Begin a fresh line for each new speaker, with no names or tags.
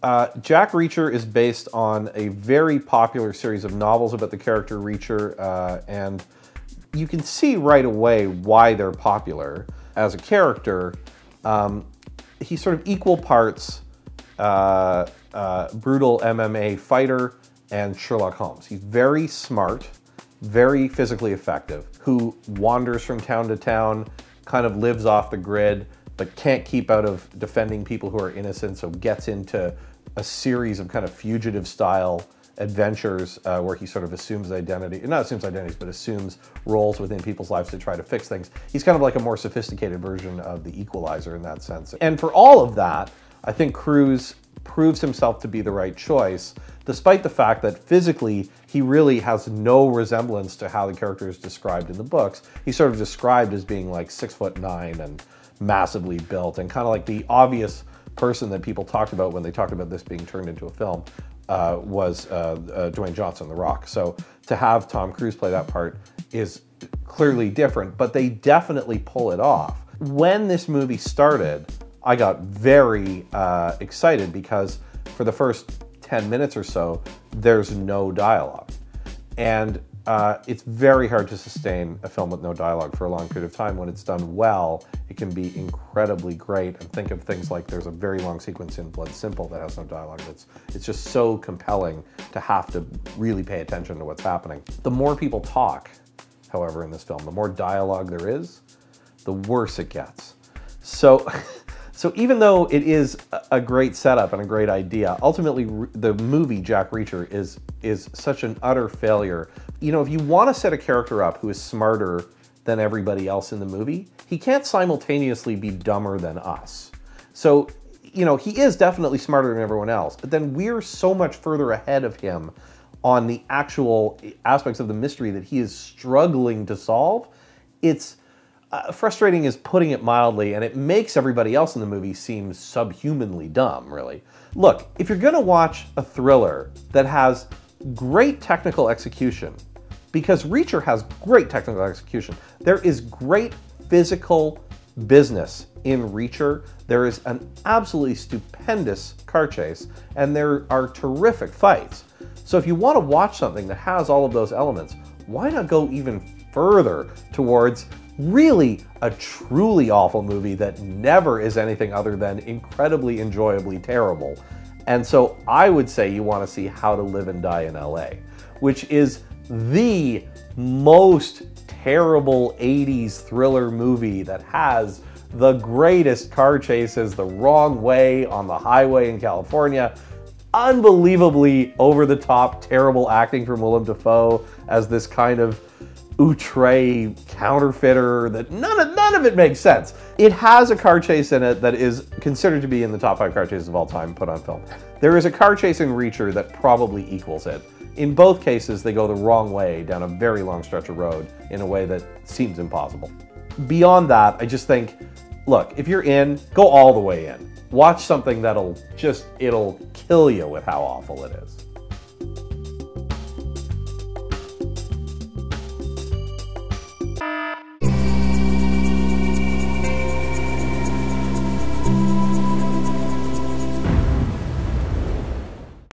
Jack Reacher is based on a very popular series of novels about the character Reacher, and you can see right away why they're popular. As a character, he's sort of equal parts brutal MMA fighter and Sherlock Holmes. He's very smart, very physically effective, who wanders from town to town, kind of lives off the grid, but can't keep out of defending people who are innocent, so gets into a series of kind of fugitive-style adventures where he sort of assumes identity, not assumes identities, but assumes roles within people's lives to try to fix things. He's kind of like a more sophisticated version of the Equalizer in that sense. And for all of that, I think Cruise proves himself to be the right choice, despite the fact that physically he really has no resemblance to how the character is described in the books. He's sort of described as being like 6'9" and massively built, and kind of like the obvious person that people talked about when they talked about this being turned into a film was Dwayne Johnson, The Rock. So to have Tom Cruise play that part is clearly different, but they definitely pull it off. When this movie started, I got very excited because for the first 10 minutes or so, there's no dialogue. And it's very hard to sustain a film with no dialogue for a long period of time. When it's done well, it can be incredibly great. And think of things like there's a very long sequence in Blood Simple that has no dialogue. It's just so compelling to have to really pay attention to what's happening. The more people talk, however, in this film, the more dialogue there is, the worse it gets. So even though it is a great setup and a great idea, ultimately the movie Jack Reacher is such an utter failure. You know, if you want to set a character up who is smarter than everybody else in the movie, he can't simultaneously be dumber than us. So, you know, he is definitely smarter than everyone else, but then we're so much further ahead of him on the actual aspects of the mystery that he is struggling to solve. It's frustrating is putting it mildly, and it makes everybody else in the movie seem subhumanly dumb, really. Look, if you're gonna watch a thriller that has great technical execution, because Reacher has great technical execution, there is great physical business in Reacher. There is an absolutely stupendous car chase, and there are terrific fights. So if you want to watch something that has all of those elements, why not go even further towards really a truly awful movie that never is anything other than incredibly enjoyably terrible? And so I would say you want to see How to Live and Die in LA, which is the most terrible 80s thriller movie that has the greatest car chases the wrong way on the highway in California, unbelievably over-the-top terrible acting from Willem Dafoe as this kind of outre counterfeiter that none of it makes sense. It has a car chase in it that is considered to be in the top 5 car chases of all time put on film. There is a car chase in Reacher that probably equals it. In both cases, they go the wrong way down a very long stretch of road in a way that seems impossible. Beyond that, I just think, look, if you're in, go all the way in. Watch something that'll kill you with how awful it is.